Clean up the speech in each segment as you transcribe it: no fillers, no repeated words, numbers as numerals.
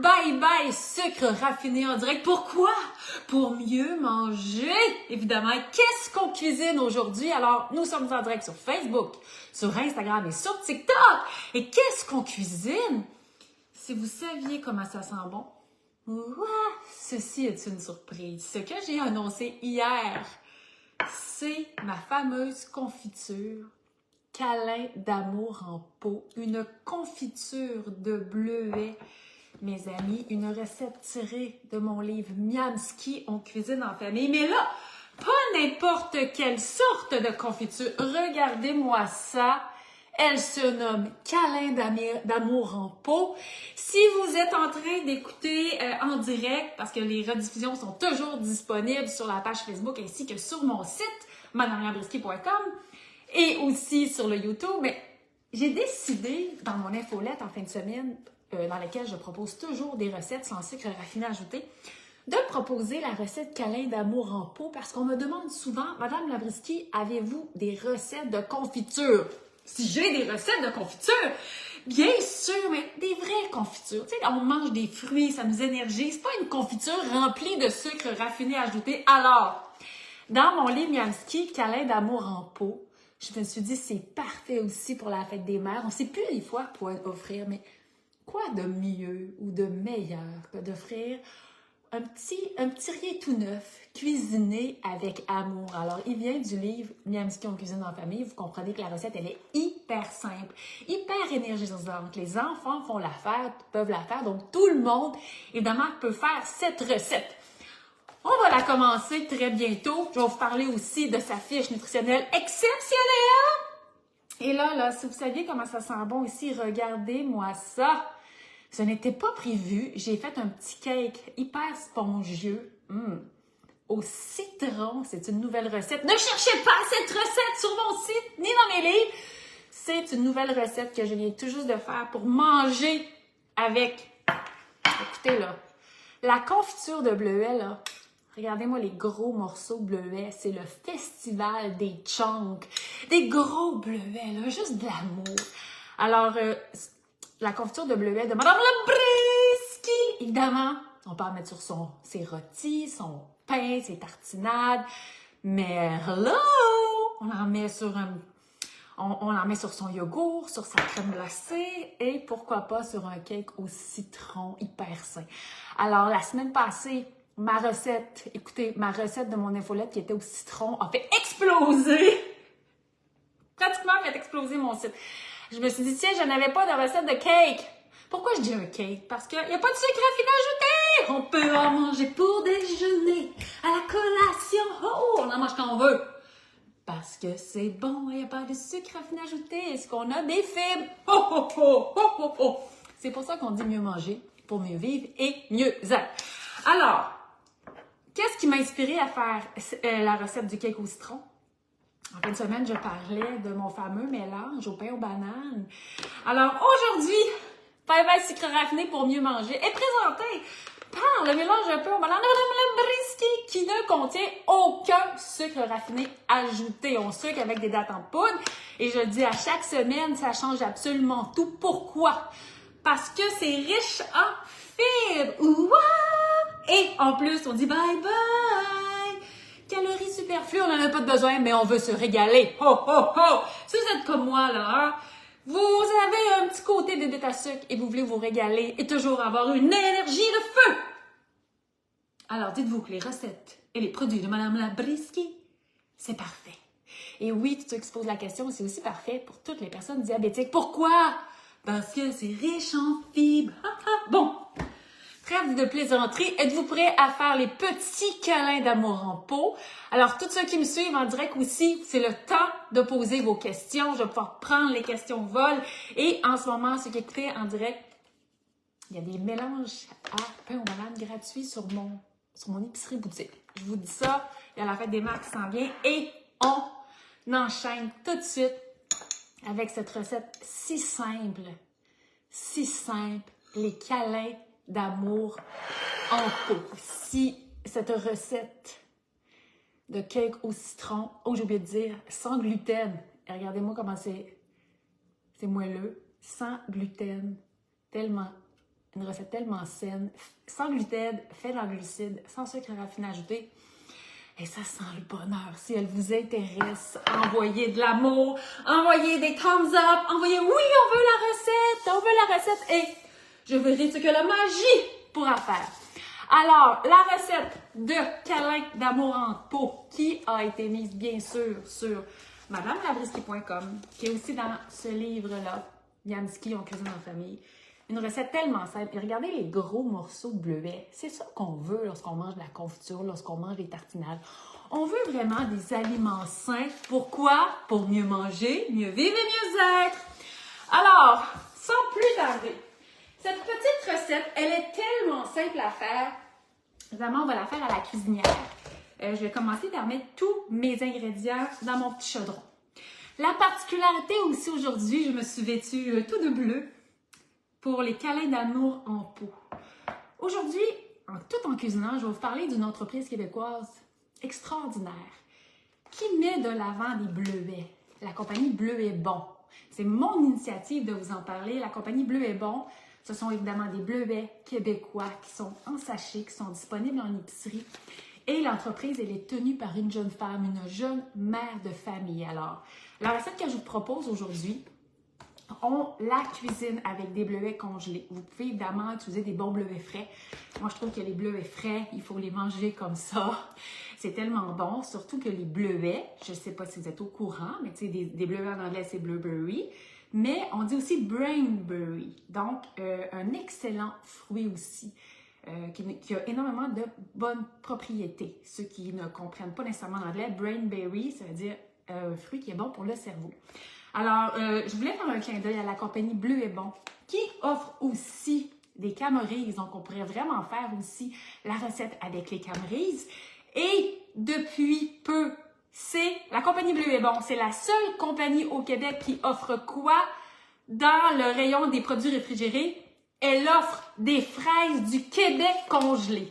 bye bye sucre raffiné en direct. Pourquoi? Pour mieux manger. Évidemment, qu'est-ce qu'on cuisine aujourd'hui? Alors, nous sommes en direct sur Facebook, sur Instagram et sur TikTok. Et qu'est-ce qu'on cuisine? Si vous saviez comment ça sent bon, ouah, ceci est une surprise. Ce que j'ai annoncé hier, c'est ma fameuse confiture câlin d'amour en pot, une confiture de bleuet, mes amis, une recette tirée de mon livre Miamski, on cuisine en famille. Mais là, pas n'importe quelle sorte de confiture. Regardez-moi ça. Elle se nomme câlin d'amour en pot. Si vous êtes en train d'écouter en direct, parce que les rediffusions sont toujours disponibles sur la page Facebook ainsi que sur mon site, madamelabriski.com, et aussi sur le YouTube, mais j'ai décidé, dans mon infolette en fin de semaine, dans laquelle je propose toujours des recettes sans sucre raffiné ajouté, de proposer la recette câlin d'amour en pot, parce qu'on me demande souvent, Madame Labriski, avez-vous des recettes de confiture? Si j'ai des recettes de confiture, bien sûr, mais des vraies confitures. Tu sais, on mange des fruits, ça nous énergise. C'est pas une confiture remplie de sucre raffiné ajouté. Alors, dans mon livre Miamski, câlin d'amour en pot, je me suis dit, c'est parfait aussi pour la fête des mères. On ne sait plus des fois quoi offrir, mais quoi de mieux ou de meilleur que d'offrir un petit rien tout neuf, cuisiné avec amour. Alors, il vient du livre Miamski, on cuisine en famille. Vous comprenez que la recette, elle est hyper simple, hyper énergisante. Les enfants font l'affaire, peuvent la faire. Donc, tout le monde, évidemment, peut faire cette recette. On va la commencer très bientôt. Je vais vous parler aussi de sa fiche nutritionnelle exceptionnelle. Et là, si vous saviez comment ça sent bon ici, regardez-moi ça. Ce n'était pas prévu. J'ai fait un petit cake hyper spongieux au citron. C'est une nouvelle recette. Ne cherchez pas cette recette sur mon site ni dans mes livres. C'est une nouvelle recette que je viens tout juste de faire pour manger avec, écoutez là, la confiture de bleuet là. Regardez-moi les gros morceaux bleuets. C'est le festival des chunks. Des gros bleuets, là, juste de l'amour. Alors, la confiture de bleuets de Madame Labriski, évidemment, on peut en mettre sur ses rôtis, son pain, ses tartinades. Mais hello! On en met sur on en met sur son yogourt, sur sa crème glacée et pourquoi pas sur un cake au citron hyper sain. Alors, la semaine passée, ma recette de mon infolette qui était au citron a fait exploser, pratiquement fait exploser mon site. Je me suis dit, tiens, je n'avais pas de recette de cake. Pourquoi je dis un cake? Parce qu'il n'y a pas de sucre raffiné ajouté. On peut en manger pour déjeuner, à la collation. Oh, on en mange quand on veut. Parce que c'est bon, il n'y a pas de sucre raffiné ajouté. Est-ce qu'on a des fibres? Oh, oh, oh, oh, oh, oh. C'est pour ça qu'on dit mieux manger, pour mieux vivre et mieux être. Alors, qu'est-ce qui m'a inspiré à faire la recette du cake au citron? En fin de semaine, je parlais de mon fameux mélange au pain aux bananes. Alors aujourd'hui, pain vert sucre raffiné pour mieux manger est présenté par le mélange de pain aux bananes de Labriski qui ne contient aucun sucre raffiné ajouté. On sucre avec des dattes en poudre. Et je le dis à chaque semaine, ça change absolument tout. Pourquoi? Parce que c'est riche en fibres. Ouah! Et en plus, on dit bye bye! Calories superflues, on n'en a pas de besoin, mais on veut se régaler. Ho, ho, ho! Si vous êtes comme moi, là, hein, vous avez un petit côté de à sucre et vous voulez vous régaler et toujours avoir une énergie de feu. Alors, dites-vous que les recettes et les produits de Madame Labriski, c'est parfait. Et oui, tous ceux qui se posent la question, c'est aussi parfait pour toutes les personnes diabétiques. Pourquoi? Parce que c'est riche en fibres. Bon. Trêve de plaisanterie, êtes-vous prêts à faire les petits câlins d'amour en pot? Alors, tous ceux qui me suivent en direct aussi, c'est le temps de poser vos questions. Je vais pouvoir prendre les questions vol. Et en ce moment, ceux qui écoutent en direct, il y a des mélanges à pain aux bananes gratuits sur mon épicerie boutique. Je vous dis ça, il y a la fête des mères qui s'en vient et on enchaîne tout de suite avec cette recette si simple, les câlins d'amour en pot. Si cette recette de cake au citron, j'ai oublié de dire, sans gluten. Et regardez-moi comment c'est moelleux, sans gluten, tellement Une recette tellement saine, sans gluten, faible en glucides, sans sucre raffiné ajouté. Et ça sent le bonheur. Si elle vous intéresse, envoyez de l'amour, envoyez des thumbs up, envoyez oui, on veut la recette et je verrai ce que la magie pourra faire. Alors, la recette de câlin d'amour en peau qui a été mise bien sûr sur madamelabrisky.com, qui est aussi dans ce livre-là, Yamski, on cuisine en famille. Une recette tellement simple. Et regardez les gros morceaux de bleuet. C'est ça qu'on veut lorsqu'on mange de la confiture, lorsqu'on mange des tartinades. On veut vraiment des aliments sains. Pourquoi? Pour mieux manger, mieux vivre et mieux être. Alors, sans plus tarder, cette petite recette, elle est tellement simple à faire. Vraiment, on va la faire à la cuisinière. Je vais commencer par mettre tous mes ingrédients dans mon petit chaudron. La particularité aussi aujourd'hui, je me suis vêtue tout de bleu pour les câlins d'amour en peau. Aujourd'hui, tout en cuisinant, je vais vous parler d'une entreprise québécoise extraordinaire qui met de l'avant des bleuets. La compagnie Bleuet Bon. C'est mon initiative de vous en parler. La compagnie Bleuet Bon, ce sont évidemment des bleuets québécois qui sont en sachet, qui sont disponibles en épicerie. Et l'entreprise, elle est tenue par une jeune femme, une jeune mère de famille. Alors, la recette que je vous propose aujourd'hui, on la cuisine avec des bleuets congelés. Vous pouvez évidemment utiliser des bons bleuets frais. Moi, je trouve que les bleuets frais, il faut les manger comme ça. C'est tellement bon, surtout que les bleuets, je ne sais pas si vous êtes au courant, mais tu sais, des bleuets en anglais, c'est blueberry. Mais on dit aussi brainberry, donc un excellent fruit aussi. Qui a énormément de bonnes propriétés. Ceux qui ne comprennent pas nécessairement l'anglais, brainberry, ça veut dire un fruit qui est bon pour le cerveau. Alors, je voulais faire un clin d'œil à la compagnie Bleuet Bon, qui offre aussi des camerises. Donc, on pourrait vraiment faire aussi la recette avec les camerises. Et depuis peu, c'est la compagnie Bleuet Bon. C'est la seule compagnie au Québec qui offre quoi dans le rayon des produits réfrigérés? Elle offre des fraises du Québec congelées.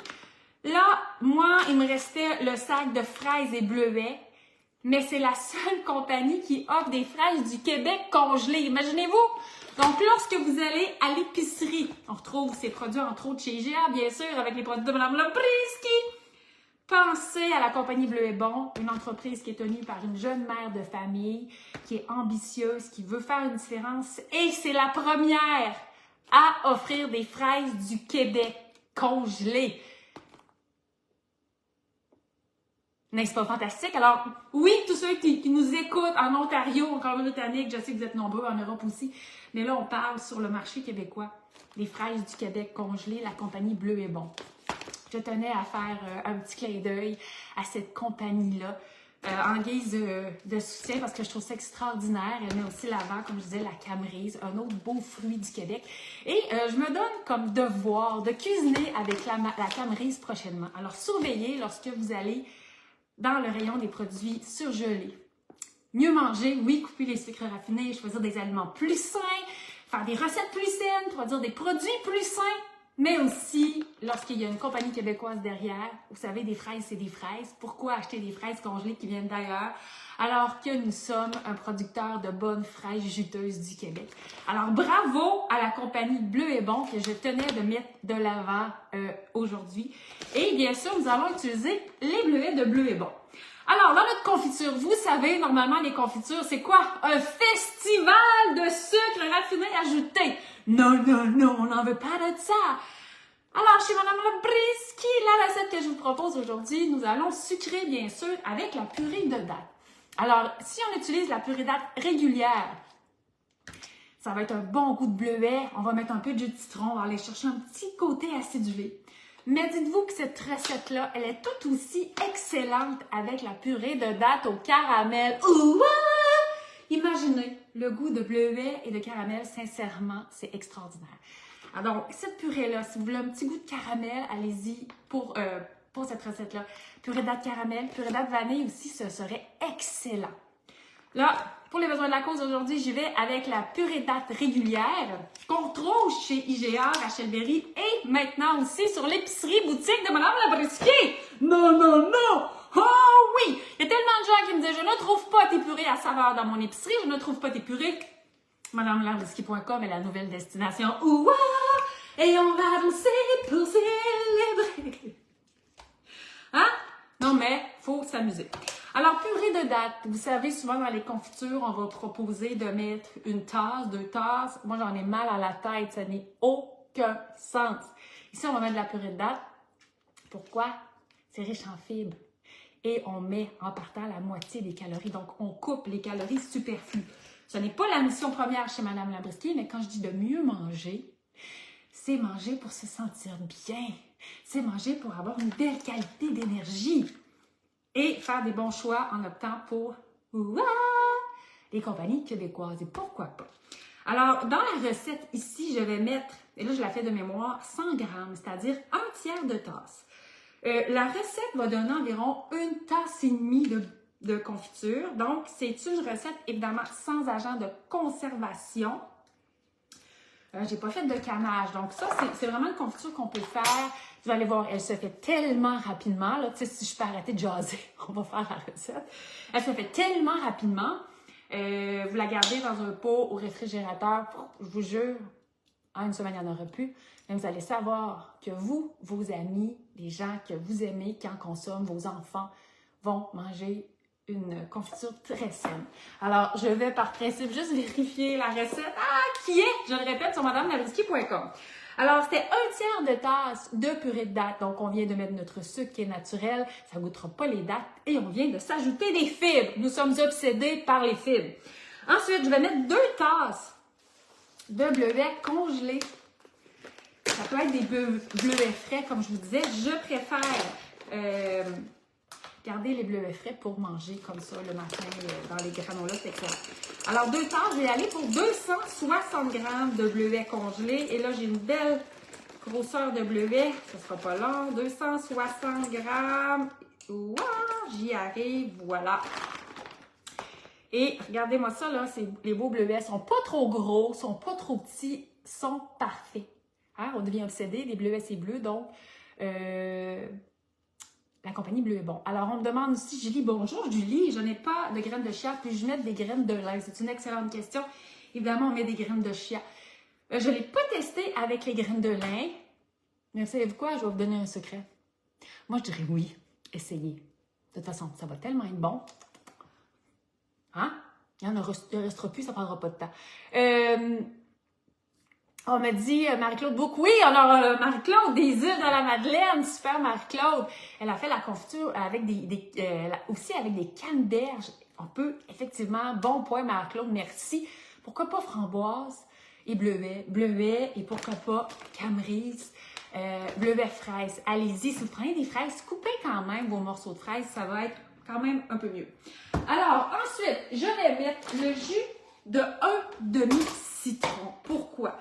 Là, moi, il me restait le sac de fraises et bleuets, mais c'est la seule compagnie qui offre des fraises du Québec congelées. Imaginez-vous! Donc, lorsque vous allez à l'épicerie, on retrouve ces produits, entre autres chez IGA, bien sûr, avec les produits de Mme Labrisky. Pensez à la compagnie Bleuet Bon, une entreprise qui est tenue par une jeune mère de famille, qui est ambitieuse, qui veut faire une différence, et c'est la première à offrir des fraises du Québec congelées. N'est-ce pas fantastique? Alors, oui, tous ceux qui nous écoutent en Ontario, en Colombie-Britannique, je sais que vous êtes nombreux, en Europe aussi, mais là, on parle sur le marché québécois. Les fraises du Québec congelées, la compagnie Bleuet Bon. Je tenais à faire un petit clin d'œil à cette compagnie-là. En guise de soutien parce que je trouve ça extraordinaire. Elle met aussi l'avant, comme je disais, la camerise, un autre beau fruit du Québec. Et je me donne comme devoir de cuisiner avec la camerise prochainement. Alors, surveillez lorsque vous allez dans le rayon des produits surgelés. Mieux manger, oui, couper les sucres raffinés, choisir des aliments plus sains, faire des recettes plus saines, produire des produits plus sains. Mais aussi, lorsqu'il y a une compagnie québécoise derrière, vous savez, des fraises, c'est des fraises. Pourquoi acheter des fraises congelées qui viennent d'ailleurs, alors que nous sommes un producteur de bonnes fraises juteuses du Québec? Alors, bravo à la compagnie Bleuet Bon que je tenais de mettre de l'avant aujourd'hui. Et bien sûr, nous allons utiliser les bleuets de Bleuet Bon. Alors, dans notre confiture, vous savez, normalement, les confitures, c'est quoi? Un festival de sucre raffiné ajouté. Non, non, non, on n'en veut pas de ça. Alors, chez Mme Labrisky, la recette que je vous propose aujourd'hui, nous allons sucrer, bien sûr, avec la purée de date. Alors, si on utilise la purée de date régulière, ça va être un bon goût de bleuet. On va mettre un peu de jus de citron, on va aller chercher un petit côté acidulé. Mais dites-vous que cette recette-là, elle est tout aussi excellente avec la purée de date au caramel. Ouah! Imaginez le goût de bleuet et de caramel, sincèrement, c'est extraordinaire. Alors, cette purée-là, si vous voulez un petit goût de caramel, allez-y pour cette recette-là. Purée de date caramel, purée de date vanille aussi, ce serait excellent. Là, pour les besoins de la cause aujourd'hui, j'y vais avec la purée de date régulière qu'on trouve chez IGA, Rachel Berry et maintenant aussi sur l'épicerie boutique de Mme Labrisky. Non, non, non! Oh oui! Il y a tellement de gens qui me disent « Je ne trouve pas tes purées à saveur dans mon épicerie, je ne trouve pas tes purées. » Madamelabrisky.com est la nouvelle destination. Ouah! et on va danser pour célébrer. Hein? Non, mais faut s'amuser. Alors, purée de dattes. Vous savez, souvent dans les confitures, on va proposer de mettre une tasse, 2 tasses. Moi, j'en ai mal à la tête. Ça n'a aucun sens. Ici, on va mettre de la purée de dattes. Pourquoi? C'est riche en fibres. Et on met en partant la moitié des calories. Donc, on coupe les calories superflues. Ce n'est pas la mission première chez Madame Labrisquier, mais quand je dis de mieux manger, c'est manger pour se sentir bien. C'est manger pour avoir une belle qualité d'énergie. Et faire des bons choix en optant pour les compagnies québécoises. Et pourquoi pas? Alors, dans la recette ici, je vais mettre, et là je la fais de mémoire, 100 grammes, c'est-à-dire 1/3 de tasse. La recette va donner environ 1 tasse et demie de confiture. Donc, c'est une recette, évidemment, sans agent de conservation. J'ai pas fait de canage. Donc, ça, c'est vraiment une confiture qu'on peut faire. Vous allez voir, elle se fait tellement rapidement. Là, tu sais, si je peux arrêter de jaser, on va faire la recette. Elle se fait tellement rapidement. Vous la gardez dans un pot au réfrigérateur. Je vous jure, en une semaine, il n'y en aura plus. Mais vous allez savoir que vous, vos amis, les gens que vous aimez, qui en consomment, vos enfants, vont manger une confiture très saine. Alors, je vais par principe juste vérifier la recette. Qui est, je le répète, sur madamelabrisquier.com. Alors, c'était 1/3 de tasse de purée de dattes. Donc, on vient de mettre notre sucre qui est naturel. Ça ne goûtera pas les dattes. Et on vient de s'ajouter des fibres. Nous sommes obsédés par les fibres. Ensuite, je vais mettre 2 tasses de bleuets congelés. Ça peut être des bleuets frais, comme je vous disais. Je préfère garder les bleuets frais pour manger comme ça le matin dans les granolas, c'est excellent. Alors, 2 tasses, je vais aller pour 260 grammes de bleuets congelés. Et là, j'ai une belle grosseur de bleuets. Ça ne sera pas long. 260 grammes. Wow, j'y arrive. Voilà. Et regardez-moi ça, là. Les beaux bleuets sont pas trop gros, sont pas trop petits, sont parfaits. Hein? On devient obsédé. Les bleuets, c'est bleu. Donc, la compagnie Bleu est bon. Alors, on me demande aussi, Julie, bonjour Julie, je n'ai pas de graines de chia, puis-je mettre des graines de lin? C'est une excellente question. Évidemment, on met des graines de chia. Je ne l'ai pas testé avec les graines de lin, mais savez-vous quoi? Je vais vous donner un secret. Moi, je dirais oui, essayez. De toute façon, ça va tellement être bon. Hein? Il ne restera plus, ça ne prendra pas de temps. On m'a dit, Marie-Claude Bouc, oui, on a Marie-Claude des îles de la Madeleine, super Marie-Claude. Elle a fait la confiture avec aussi avec des canneberges. On peut, effectivement, bon point Marie-Claude, merci. Pourquoi pas framboise et bleuet et pourquoi pas camerise, bleuet fraise. Allez-y, si vous prenez des fraises, coupez quand même vos morceaux de fraises, ça va être quand même un peu mieux. Alors, ensuite, je vais mettre le jus de 1 demi-citron. Pourquoi?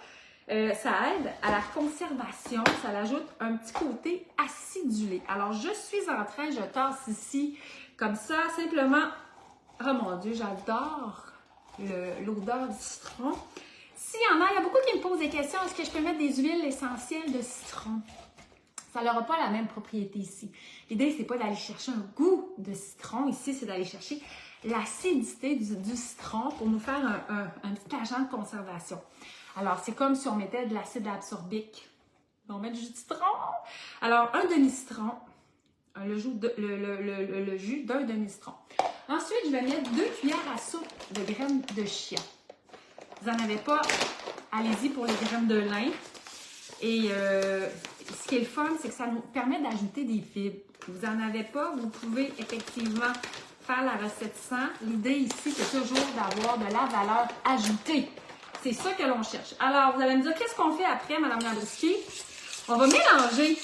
Ça aide à la conservation, ça l'ajoute un petit côté acidulé. Alors, je suis en train, je tasse ici, comme ça, simplement. Oh mon Dieu, j'adore l'odeur du citron. S'il y en a, il y a beaucoup qui me posent des questions. Est-ce que je peux mettre des huiles essentielles de citron? Ça n'aura pas la même propriété ici. L'idée, c'est pas d'aller chercher un goût de citron. Ici, c'est d'aller chercher l'acidité du citron pour nous faire un petit agent de conservation. Alors, c'est comme si on mettait de l'acide absorbique. On met du jus de citron. Alors, un demi-citron. Le jus d'un demi-citron. Ensuite, je vais mettre 2 cuillères à soupe de graines de chia. Vous n'en avez pas, allez-y pour les graines de lin. Et ce qui est le fun, c'est que ça nous permet d'ajouter des fibres. Vous n'en avez pas, vous pouvez effectivement faire la recette sans. L'idée ici, c'est toujours d'avoir de la valeur ajoutée. C'est ça que l'on cherche. Alors, vous allez me dire, qu'est-ce qu'on fait après, Madame Labrisquier? On va mélanger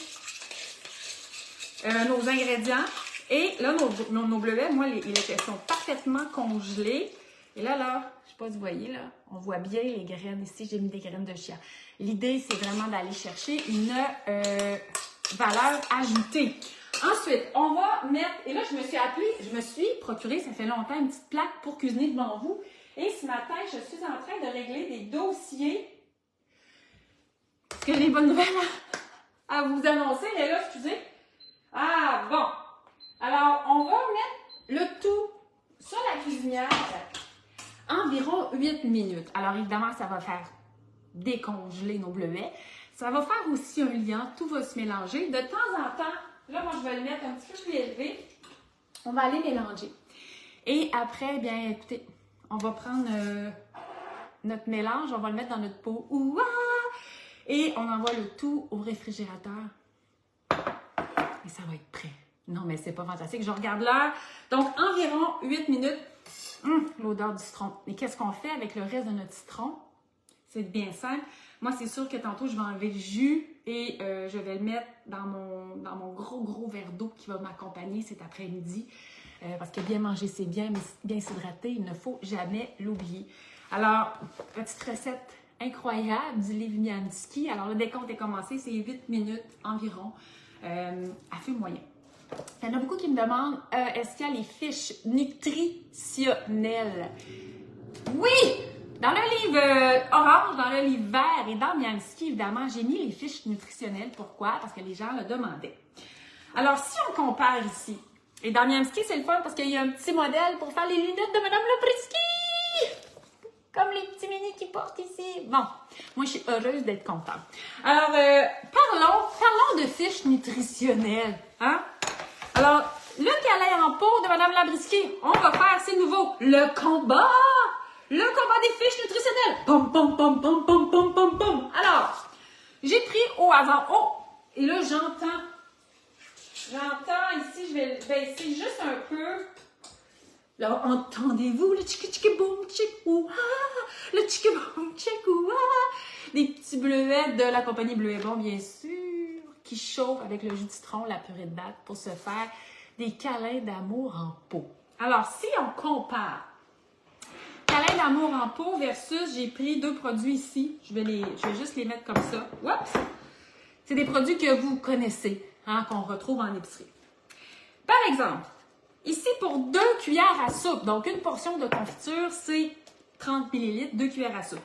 nos ingrédients. Et là, nos bleuets, moi, ils sont parfaitement congelés. Et là, je sais pas si vous voyez, là, on voit bien les graines. Ici, j'ai mis des graines de chia. L'idée, c'est vraiment d'aller chercher une valeur ajoutée. Ensuite, on va mettre, et là, je me suis procuré, ça fait longtemps, une petite plaque pour cuisiner devant vous. Et ce matin, je suis en train de régler des dossiers. Est-ce que j'ai des bonnes nouvelles à vous annoncer? Mais là, excusez. Ah, bon. Alors, on va mettre le tout sur la cuisinière environ 8 minutes. Alors, évidemment, ça va faire décongeler nos bleuets. Ça va faire aussi un liant, tout va se mélanger. De temps en temps, là, moi, je vais le mettre un petit peu plus élevé. On va aller mélanger. Et après, bien, écoutez, on va prendre notre mélange, on va le mettre dans notre pot. Ouah! Et on envoie le tout au réfrigérateur. Et ça va être prêt. Non, mais c'est pas fantastique. Je regarde l'heure. Donc, environ 8 minutes. L'odeur du citron. Et qu'est-ce qu'on fait avec le reste de notre citron? C'est bien simple. Moi, c'est sûr que tantôt, je vais enlever le jus et je vais le mettre dans mon gros verre d'eau qui va m'accompagner cet après-midi. Parce que bien manger, c'est bien, mais bien s'hydrater, il ne faut jamais l'oublier. Alors, petite recette incroyable du livre Mianski. Alors, le décompte est commencé, c'est 8 minutes environ, à feu moyen. Il y en a beaucoup qui me demandent, est-ce qu'il y a les fiches nutritionnelles? Oui! Dans le livre orange, dans le livre vert et dans Mianski, évidemment, j'ai mis les fiches nutritionnelles. Pourquoi? Parce que les gens le demandaient. Alors, si on compare ici, et dans Mianski, c'est le fun parce qu'il y a un petit modèle pour faire les lunettes de Mme Labriski! Comme les petits mini qui portent ici. Bon, moi, je suis heureuse d'être contente. Alors, parlons de fiches nutritionnelles. Hein? Alors, le câlin en pot de Mme Labriski, on va faire, c'est nouveau, le combat! Le combat des fiches nutritionnelles! Pom, pom, pom, pom, pom, pom, pom, pom! Alors, j'ai pris au hasard. Oh! Et là, j'entends ici, je vais baisser juste un peu. Là, entendez-vous le tchiki-tchiki-boum, tchik-ouah! Le tchiki-boum, tchik-ouah! Des petits bleuets de la compagnie Bleuet Bon, bien sûr, qui chauffent avec le jus de citron, la purée de date, pour se faire des câlins d'amour en pot. Alors, si on compare câlin d'amour en pot versus, j'ai pris 2 produits ici, je vais juste les mettre comme ça. Oups! C'est des produits que vous connaissez, hein, qu'on retrouve en épicerie. Par exemple, ici pour 2 cuillères à soupe, donc une portion de confiture, c'est 30 ml, 2 cuillères à soupe.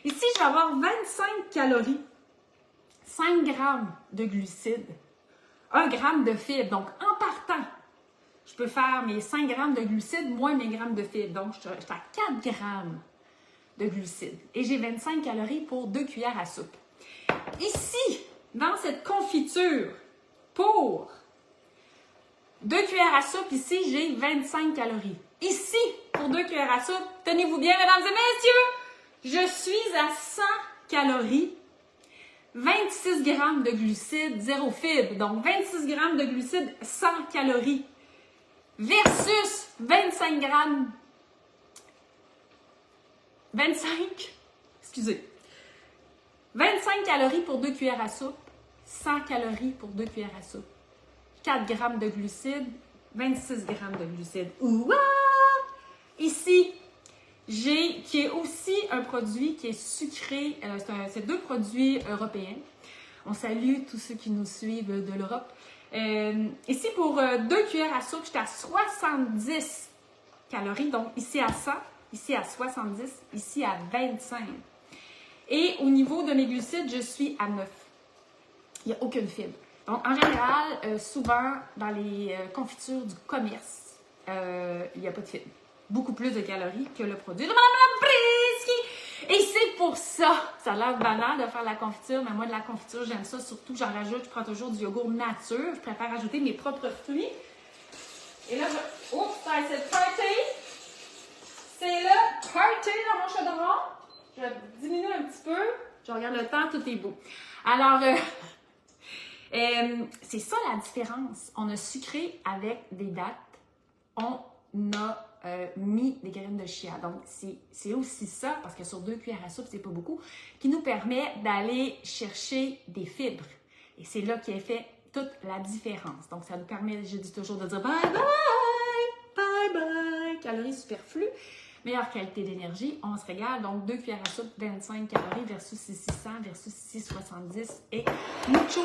Ici, je vais avoir 25 calories, 5 grammes de glucides, 1 gramme de fibres. Donc, en partant, je peux faire mes 5 grammes de glucides moins mes grammes de fibres. Donc, je suis à 4 grammes de glucides. Et j'ai 25 calories pour 2 cuillères à soupe. Ici, dans cette confiture, pour 2 cuillères à soupe, ici, j'ai 25 calories. Ici, pour 2 cuillères à soupe, tenez-vous bien, mesdames et messieurs, je suis à 100 calories, 26 grammes de glucides, 0 fibres. Donc, 26 grammes de glucides, 100 calories. Versus 25 grammes, 25 calories pour 2 cuillères à soupe, 100 calories pour 2 cuillères à soupe, 4 grammes de glucides, 26 grammes de glucides. Ouah! Ici, qui est aussi un produit qui est sucré, c'est 2 produits européens. On salue tous ceux qui nous suivent de l'Europe. Ici, pour 2 cuillères à soupe, j'étais à 70 calories. Donc, ici à 100, ici à 70, ici à 25. Et au niveau de mes glucides, je suis à 9. Il n'y a aucune fibre. Donc, en général, souvent, dans les confitures du commerce, il n'y a pas de fibre. Beaucoup plus de calories que le produit de Mme Labriski. Et c'est pour ça, ça a l'air banal de faire la confiture, mais moi, de la confiture, j'aime ça. Surtout, j'en rajoute, je prends toujours du yogourt nature. Je préfère ajouter mes propres fruits. Et là, oups, c'est le party. C'est le party dans mon chaudron. Je diminue un petit peu. Je regarde le temps, tout est beau. Alors, c'est ça la différence. On a sucré avec des dattes. On a mis des graines de chia. Donc, c'est aussi ça, parce que sur 2 cuillères à soupe, c'est pas beaucoup, qui nous permet d'aller chercher des fibres. Et c'est là qui est fait toute la différence. Donc, ça nous permet, je dis toujours, de dire bye bye, bye bye, calories superflues, meilleure qualité d'énergie, on se régale. Donc, 2 cuillères à soupe, 25 calories versus 600 versus 670 et mucho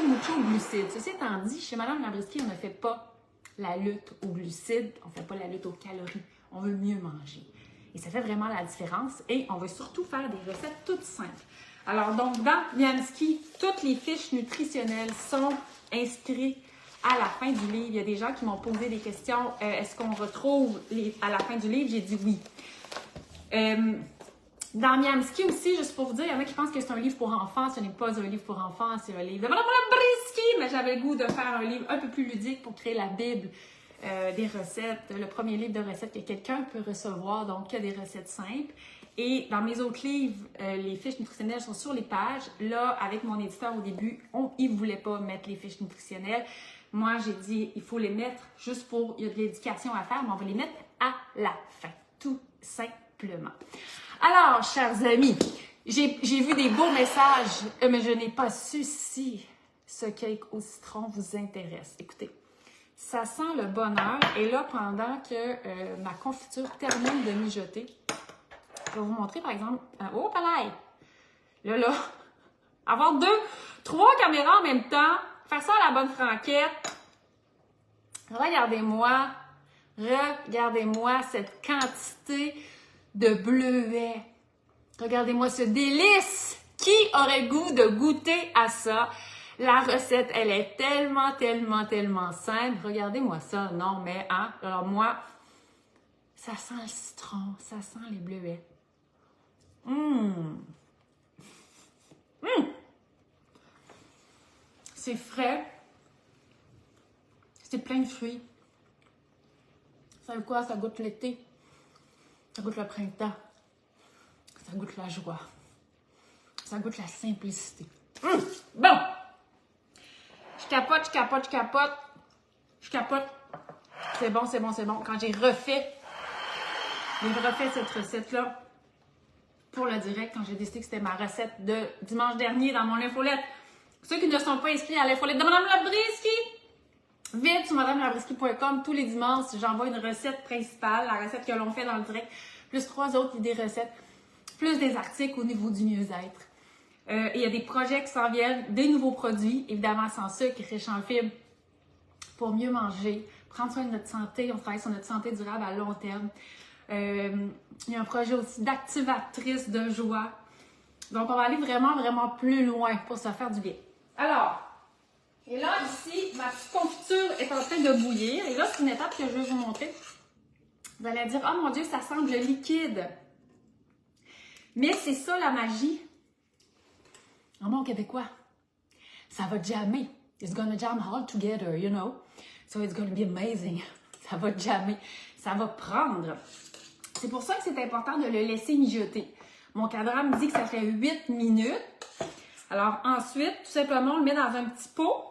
glucides. Ceci étant dit, chez Mme Labriski, on ne fait pas la lutte aux glucides, on ne fait pas la lutte aux calories. On veut mieux manger. Et ça fait vraiment la différence. Et on veut surtout faire des recettes toutes simples. Alors, donc, dans Mianski, toutes les fiches nutritionnelles sont inscrites à la fin du livre. Il y a des gens qui m'ont posé des questions. Est-ce qu'on retrouve à la fin du livre? J'ai dit oui. Dans Miamski aussi, juste pour vous dire, il y en a qui pensent que c'est un livre pour enfants. Ce n'est pas un livre pour enfants, c'est un livre de Madame Labriski. Mais j'avais le goût de faire un livre un peu plus ludique pour créer la Bible des recettes. Le premier livre de recettes que quelqu'un peut recevoir, donc il y a des recettes simples. Et dans mes autres livres, les fiches nutritionnelles sont sur les pages. Là, avec mon éditeur au début, il ne voulait pas mettre les fiches nutritionnelles. Moi, j'ai dit, il faut les mettre juste pour, il y a de l'éducation à faire, mais on va les mettre à la fin, tout simplement. Alors, chers amis, j'ai vu des beaux messages, mais je n'ai pas su si ce cake au citron vous intéresse. Écoutez, ça sent le bonheur. Et là, pendant que ma confiture termine de mijoter, je vais vous montrer, par exemple, oh, palais! Là, avoir 2, 3 caméras en même temps, faire ça à la bonne franquette. Regardez-moi cette quantité de bleuets. Regardez-moi ce délice. Qui aurait goût de goûter à ça? La recette, elle est tellement, tellement, tellement simple. Regardez-moi ça. Non, mais, hein? Alors moi, ça sent le citron, ça sent les bleuets. C'est frais. C'est plein de fruits. Ça goûte quoi? Ça goûte l'été. Ça goûte le printemps. Ça goûte la joie. Ça goûte la simplicité. Bon! Je capote. C'est bon. Quand j'ai refait cette recette-là pour le direct, quand j'ai décidé que c'était ma recette de dimanche dernier dans mon infolette. Ceux qui ne sont pas inscrits à l'infolette de Madame Labriski, vite sur madamelabrisky.com, tous les dimanches, j'envoie une recette principale, la recette que l'on fait dans le direct, plus 3 autres idées recettes, plus des articles au niveau du mieux-être. Il y a des projets qui s'en viennent, des nouveaux produits, évidemment sans sucre, riches en fibres, pour mieux manger, prendre soin de notre santé. On travaille sur notre santé durable à long terme. Il y a un projet aussi d'activatrice de joie. Donc, on va aller vraiment, vraiment plus loin pour se faire du bien. Alors, et là, ici, ma petite confiture est en train de bouillir. Et là, c'est une étape que je vais vous montrer. Vous allez dire, oh mon Dieu, ça semble liquide. Mais c'est ça la magie. En bon québécois, ça va jammer. It's gonna jam all together, you know. So it's gonna be amazing. Ça va jammer. Ça va prendre. C'est pour ça que c'est important de le laisser mijoter. Mon cadran me dit que ça fait 8 minutes. Alors ensuite, tout simplement, on le met dans un petit pot.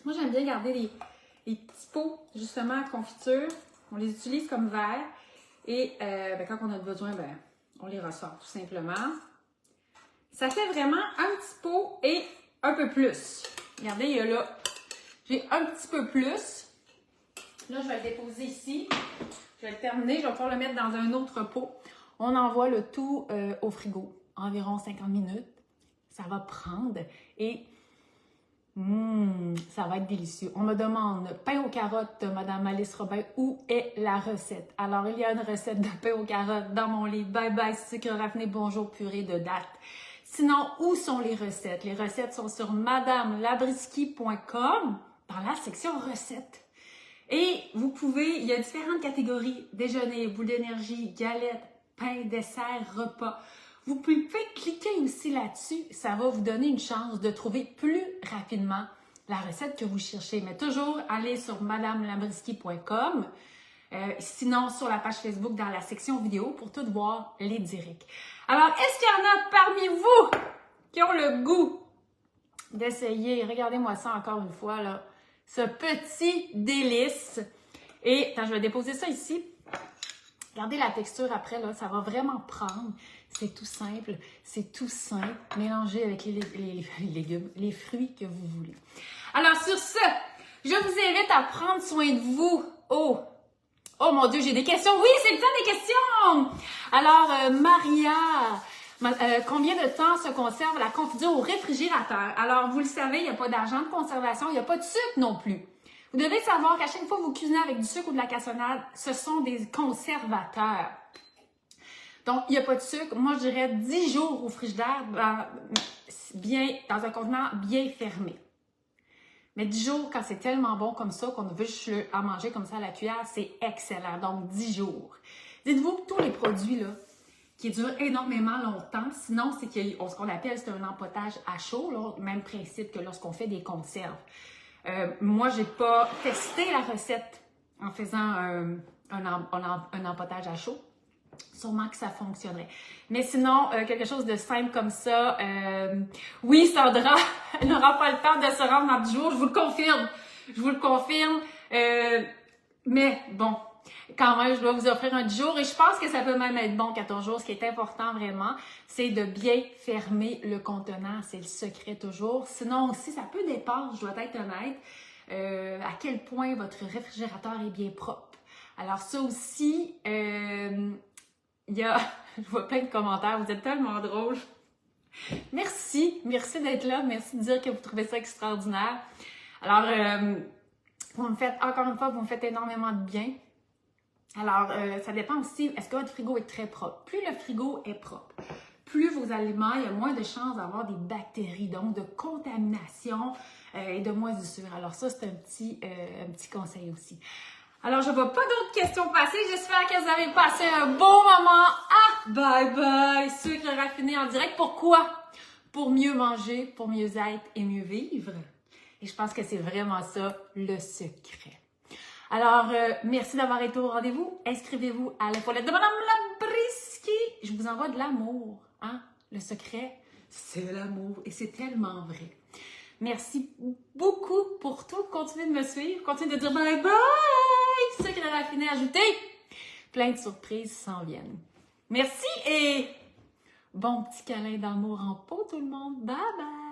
Moi, j'aime bien garder les petits pots, justement, à confiture. On les utilise comme verre. Et quand on a besoin, on les ressort tout simplement. Ça fait vraiment un petit pot et un peu plus. Regardez, il y a là, j'ai un petit peu plus. Là, je vais le déposer ici. Je vais le terminer. Je vais pouvoir le mettre dans un autre pot. On envoie le tout au frigo. Environ 50 minutes. Ça va prendre et ça va être délicieux. On me demande pain aux carottes, Madame Alice Robin, où est la recette? Alors, il y a une recette de pain aux carottes dans mon livre. Bye bye, sucre raffiné, bonjour, purée de date. Sinon, où sont les recettes? Les recettes sont sur madamelabrisky.com dans la section recettes. Et vous pouvez, il y a différentes catégories, déjeuner, boule d'énergie, galette, pain, dessert, repas. Vous pouvez cliquer aussi là-dessus, ça va vous donner une chance de trouver plus rapidement la recette que vous cherchez. Mais toujours, allez sur madamelabrisky.com, sinon sur la page Facebook dans la section vidéo pour tout voir les directs. Alors, est-ce qu'il y en a parmi vous qui ont le goût d'essayer? Regardez-moi ça encore une fois, là. Ce petit délice. Et attends, je vais déposer ça ici. Regardez la texture après, là, ça va vraiment prendre. C'est tout simple, c'est tout simple. Mélangez avec les légumes, les fruits que vous voulez. Alors sur ce, je vous invite à prendre soin de vous. Oh mon Dieu, j'ai des questions. Oui, c'est le temps des questions. Alors, Maria, combien de temps se conserve la confiture au réfrigérateur? Alors, vous le savez, il n'y a pas d'argent de conservation, il n'y a pas de sucre non plus. Vous devez savoir qu'à chaque fois que vous cuisinez avec du sucre ou de la cassonade, ce sont des conservateurs. Donc, il n'y a pas de sucre. Moi, je dirais 10 jours au frigidaire dans un contenant bien fermé. Mais 10 jours, quand c'est tellement bon comme ça, qu'on veut juste en manger comme ça à la cuillère, c'est excellent. Donc, 10 jours. Dites-vous que tous les produits, là, qui dure énormément longtemps. Sinon, c'est ce qu'on appelle, c'est un empotage à chaud, là, même principe que lorsqu'on fait des conserves. Moi, j'ai pas testé la recette en faisant un empotage à chaud. Sûrement que ça fonctionnerait. Mais sinon, quelque chose de simple comme ça, oui, Sandra, elle n'aura pas le temps de se rendre dans 10 jours, je vous le confirme. Je vous le confirme. Mais bon, quand même, je dois vous offrir un 10 jours et je pense que ça peut même être bon 14 jours. Ce qui est important vraiment, c'est de bien fermer le contenant. C'est le secret toujours. Sinon aussi, ça peut dépendre, je dois être honnête, à quel point votre réfrigérateur est bien propre. Alors ça aussi, je vois plein de commentaires, vous êtes tellement drôles. Merci d'être là, merci de dire que vous trouvez ça extraordinaire. Alors, vous me faites, encore une fois, vous me faites énormément de bien. Alors, ça dépend aussi, est-ce que votre frigo est très propre? Plus le frigo est propre, plus vos aliments, il y a moins de chances d'avoir des bactéries, donc de contamination et de moisissure. Alors ça, c'est un petit conseil aussi. Alors, je ne vois pas d'autres questions passer. J'espère que vous avez passé un beau moment. Bye bye! Sucre raffiné en direct. Pourquoi? Pour mieux manger, pour mieux être et mieux vivre. Et je pense que c'est vraiment ça, le secret. Alors, merci d'avoir été au rendez-vous. Inscrivez-vous à l'infolette de Madame Labrisky. Je vous envoie de l'amour. Hein? Le secret, c'est l'amour. Et c'est tellement vrai. Merci beaucoup pour tout. Continuez de me suivre. Continuez de dire bye bye! Sucre raffiné ajouté. Plein de surprises s'en viennent. Merci et bon petit câlin d'amour en peau tout le monde. Bye bye!